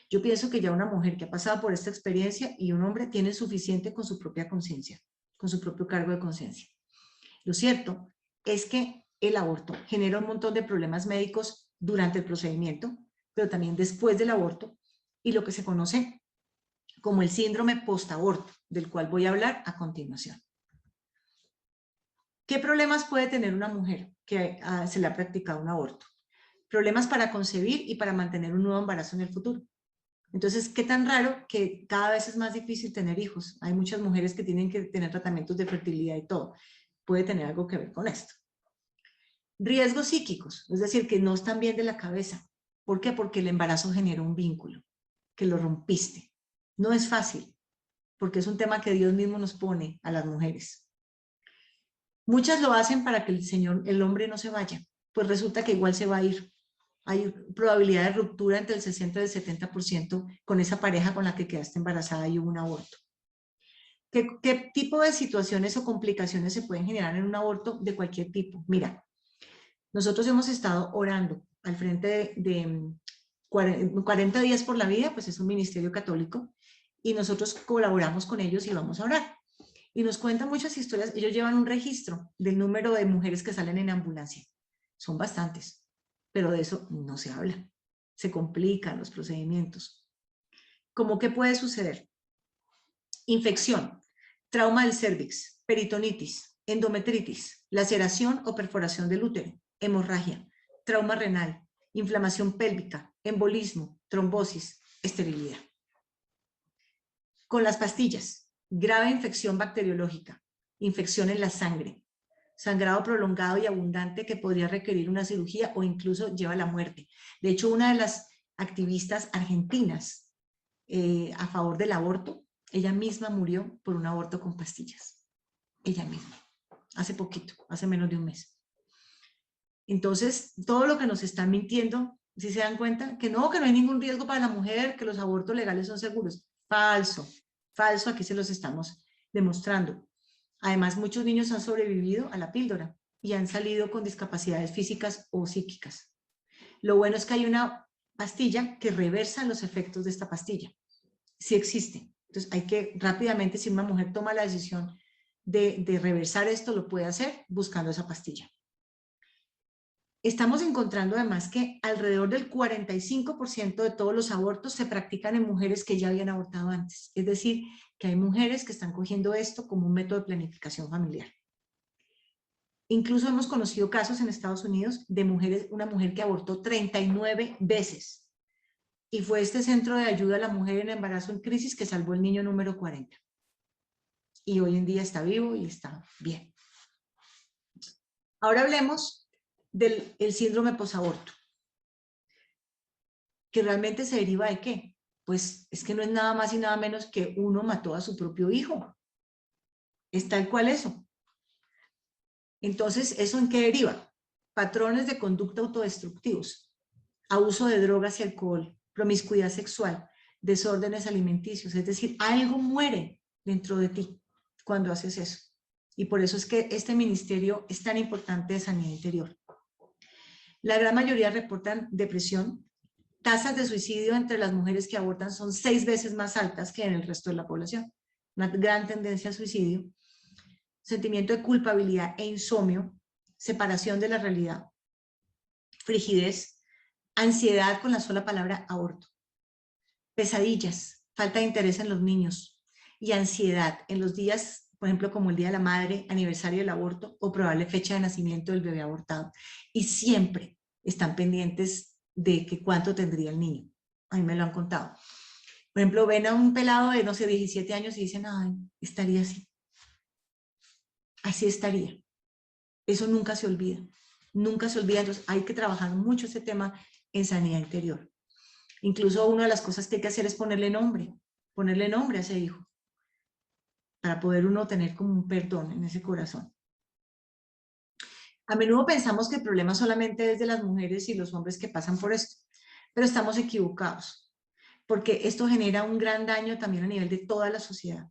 S1: Yo pienso que ya una mujer que ha pasado por esta experiencia y un hombre tienen suficiente con su propia conciencia, con su propio cargo de conciencia. Lo cierto es que el aborto genera un montón de problemas médicos durante el procedimiento, pero también después del aborto, y lo que se conoce como el síndrome postaborto, del cual voy a hablar a continuación. ¿Qué problemas puede tener una mujer que se le ha practicado un aborto? Problemas para concebir y para mantener un nuevo embarazo en el futuro. Entonces, ¿qué tan raro que cada vez es más difícil tener hijos? Hay muchas mujeres que tienen que tener tratamientos de fertilidad y todo. Puede tener algo que ver con esto. Riesgos psíquicos, es decir, que no están bien de la cabeza. ¿Por qué? Porque el embarazo genera un vínculo, que lo rompiste. No es fácil, porque es un tema que Dios mismo nos pone a las mujeres. Muchas lo hacen para que el hombre no se vaya, pues resulta que igual se va a ir. Hay probabilidad de ruptura entre el 60 y el 70% con esa pareja con la que quedaste embarazada y hubo un aborto. ¿Qué tipo de situaciones o complicaciones se pueden generar en un aborto de cualquier tipo? Mira, nosotros hemos estado orando al frente de 40 días por la vida, pues es un ministerio católico, y nosotros colaboramos con ellos y vamos a orar. Y nos cuentan muchas historias. Ellos llevan un registro del número de mujeres que salen en ambulancia. Son bastantes, pero de eso no se habla. Se complican los procedimientos. ¿Cómo qué puede suceder? Infección, trauma del cérvix, peritonitis, endometritis, laceración o perforación del útero, hemorragia, trauma renal, inflamación pélvica, embolismo, trombosis, esterilidad. Con las pastillas, grave infección bacteriológica, infección en la sangre, sangrado prolongado y abundante que podría requerir una cirugía o incluso lleva a la muerte. De hecho, una de las activistas argentinas a favor del aborto, ella misma murió por un aborto con pastillas. Ella misma, hace poquito, hace menos de un mes. Entonces, todo lo que nos están mintiendo, si se dan cuenta, que no hay ningún riesgo para la mujer, que los abortos legales son seguros. Falso, falso, aquí se los estamos demostrando. Además, muchos niños han sobrevivido a la píldora y han salido con discapacidades físicas o psíquicas. Lo bueno es que hay una pastilla que reversa los efectos de esta pastilla. Sí existe. Entonces, hay que rápidamente, si una mujer toma la decisión de reversar esto, lo puede hacer buscando esa pastilla. Estamos encontrando además que alrededor del 45% de todos los abortos se practican en mujeres que ya habían abortado antes. Es decir, que hay mujeres que están cogiendo esto como un método de planificación familiar. Incluso hemos conocido casos en Estados Unidos de mujeres, una mujer que abortó 39 veces. Y fue este centro de ayuda a la mujer en embarazo en crisis que salvó el niño número 40. Y hoy en día está vivo y está bien. Ahora hablemos del síndrome posaborto, que realmente se deriva de ¿qué? Pues es que no es nada más y nada menos que uno mató a su propio hijo. Es tal cual eso. Entonces, ¿eso en qué deriva? Patrones de conducta autodestructivos, abuso de drogas y alcohol, promiscuidad sexual, desórdenes alimenticios, es decir, algo muere dentro de ti cuando haces eso. Y por eso es que este ministerio es tan importante de sanidad interior. La gran mayoría reportan depresión. Tasas de suicidio entre las mujeres que abortan son 6 veces más altas que en el resto de la población. Una gran tendencia al suicidio. Sentimiento de culpabilidad e insomnio, separación de la realidad, frigidez, ansiedad con la sola palabra aborto, pesadillas, falta de interés en los niños y ansiedad en los días, por ejemplo, como el Día de la Madre, aniversario del aborto o probable fecha de nacimiento del bebé abortado. Y siempre están pendientes de que cuánto tendría el niño. A mí me lo han contado. Por ejemplo, ven a un pelado de, no sé, 17 años y dicen, ay, estaría así. Así estaría. Eso nunca se olvida. Nunca se olvida. Entonces, hay que trabajar mucho ese tema en sanidad interior. Incluso una de las cosas que hay que hacer es ponerle nombre a ese hijo, para poder uno tener como un perdón en ese corazón. A menudo pensamos que el problema solamente es de las mujeres y los hombres que pasan por esto, pero estamos equivocados, porque esto genera un gran daño también a nivel de toda la sociedad.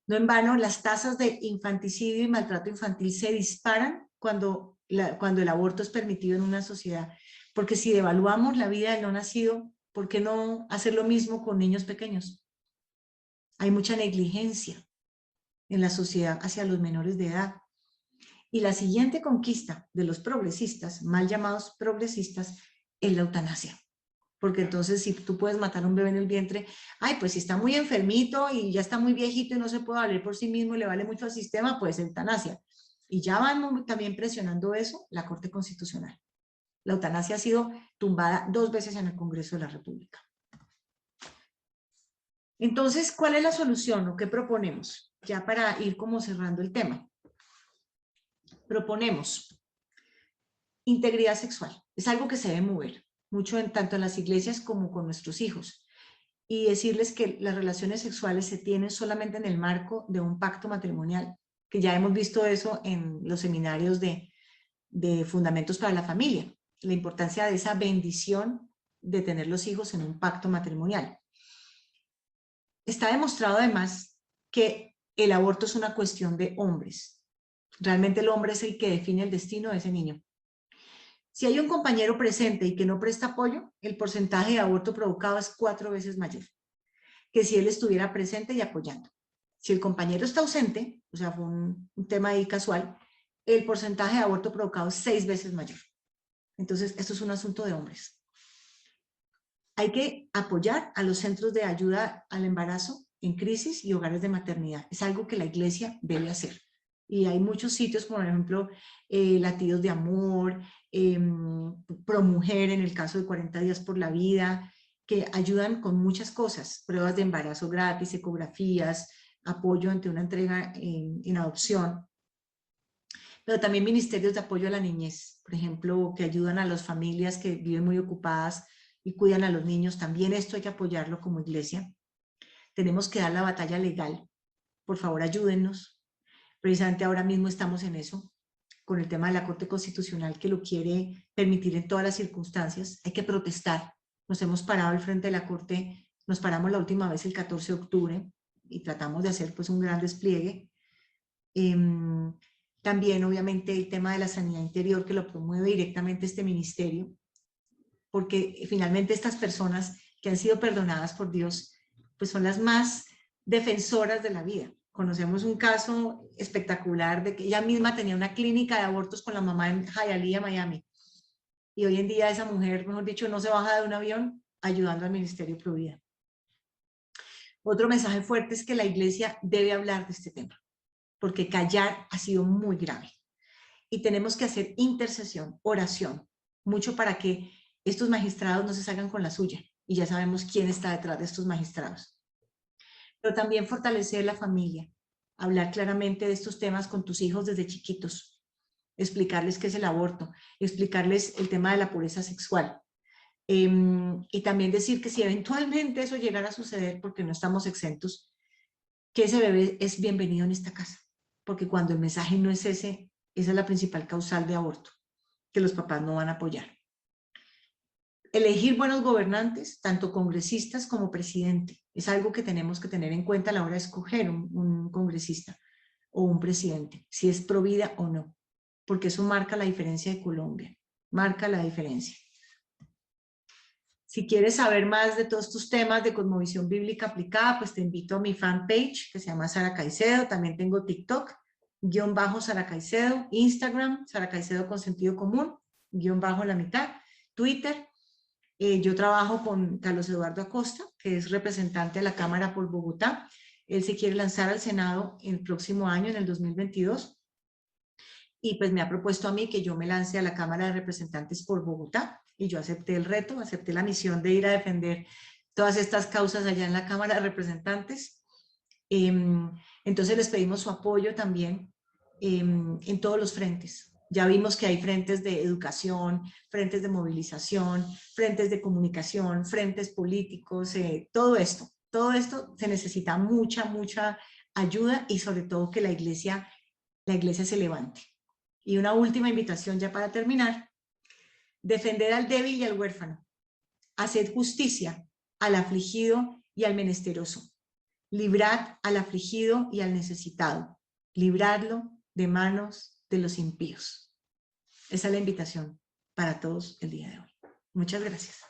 S1: No en vano, las tasas de infanticidio y maltrato infantil se disparan cuando el aborto es permitido en una sociedad, porque si devaluamos la vida del no nacido, ¿por qué no hacer lo mismo con niños pequeños? Hay mucha negligencia en la sociedad hacia los menores de edad. Y la siguiente conquista de los progresistas, mal llamados progresistas, es la eutanasia. Porque entonces si tú puedes matar a un bebé en el vientre, ay, pues si está muy enfermito y ya está muy viejito y no se puede valer por sí mismo y le vale mucho al sistema, pues eutanasia. Y ya van también presionando eso la Corte Constitucional. La eutanasia ha sido tumbada 2 veces en el Congreso de la República. Entonces, ¿cuál es la solución o qué proponemos? Ya para ir como cerrando el tema. Proponemos integridad sexual. Es algo que se debe mover mucho tanto en las iglesias como con nuestros hijos. Y decirles que las relaciones sexuales se tienen solamente en el marco de un pacto matrimonial, que ya hemos visto eso en los seminarios de Fundamentos para la Familia, la importancia de esa bendición de tener los hijos en un pacto matrimonial. Está demostrado además que el aborto es una cuestión de hombres. Realmente el hombre es el que define el destino de ese niño. Si hay un compañero presente y que no presta apoyo, el porcentaje de aborto provocado es 4 veces mayor que si él estuviera presente y apoyando. Si el compañero está ausente, o sea, fue un tema ahí casual, el porcentaje de aborto provocado es 6 veces mayor. Entonces, esto es un asunto de hombres. Hay que apoyar a los centros de ayuda al embarazo en crisis y hogares de maternidad. Es algo que la iglesia debe hacer. Y hay muchos sitios, como por ejemplo, Latidos de Amor, ProMujer, en el caso de 40 días por la vida, que ayudan con muchas cosas, pruebas de embarazo gratis, ecografías, apoyo ante una entrega en adopción, pero también ministerios de apoyo a la niñez, por ejemplo, que ayudan a las familias que viven muy ocupadas y cuidan a los niños. También esto hay que apoyarlo como iglesia. Tenemos que dar la batalla legal. Por favor, ayúdennos. Precisamente ahora mismo estamos en eso, con el tema de la Corte Constitucional que lo quiere permitir en todas las circunstancias. Hay que protestar. Nos hemos parado al frente de la Corte, nos paramos la última vez el 14 de octubre y tratamos de hacer pues un gran despliegue. También obviamente el tema de la sanidad interior que lo promueve directamente este ministerio, porque finalmente estas personas que han sido perdonadas por Dios pues son las más defensoras de la vida. Conocemos un caso espectacular de que ella misma tenía una clínica de abortos con la mamá en Hialeah, Miami. Y hoy en día esa mujer, mejor dicho, no se baja de un avión ayudando al Ministerio Provida. Otro mensaje fuerte es que la iglesia debe hablar de este tema, porque callar ha sido muy grave. Y tenemos que hacer intercesión, oración, mucho para que estos magistrados no se salgan con la suya. Y ya sabemos quién está detrás de estos magistrados. Pero también fortalecer la familia, hablar claramente de estos temas con tus hijos desde chiquitos, explicarles qué es el aborto, explicarles el tema de la pureza sexual. Y también decir que si eventualmente eso llegara a suceder, porque no estamos exentos, que ese bebé es bienvenido en esta casa, porque cuando el mensaje no es ese, esa es la principal causal de aborto, que los papás no van a apoyar. Elegir buenos gobernantes, tanto congresistas como presidente, es algo que tenemos que tener en cuenta a la hora de escoger un congresista o un presidente, si es pro vida o no, porque eso marca la diferencia de Colombia, marca la diferencia. Si quieres saber más de todos estos temas de cosmovisión bíblica aplicada, pues te invito a mi fanpage que se llama Sara Caicedo. También tengo TikTok, _ Sara Caicedo, Instagram, Sara Caicedo con sentido común, _ la mitad, Twitter. Yo trabajo con Carlos Eduardo Acosta, que es representante de la Cámara por Bogotá. Él se quiere lanzar al Senado el próximo año, en el 2022. Y pues me ha propuesto a mí que yo me lance a la Cámara de Representantes por Bogotá. Y yo acepté el reto, acepté la misión de ir a defender todas estas causas allá en la Cámara de Representantes. Entonces les pedimos su apoyo también en todos los frentes. Ya vimos que hay frentes de educación, frentes de movilización, frentes de comunicación, frentes políticos, todo esto se necesita mucha ayuda y sobre todo que la iglesia se levante. Y una última invitación ya para terminar: defender al débil y al huérfano, haced justicia al afligido y al menesteroso, librad al afligido y al necesitado, libradlo de manos de los impíos. Esa es la invitación para todos el día de hoy. Muchas gracias.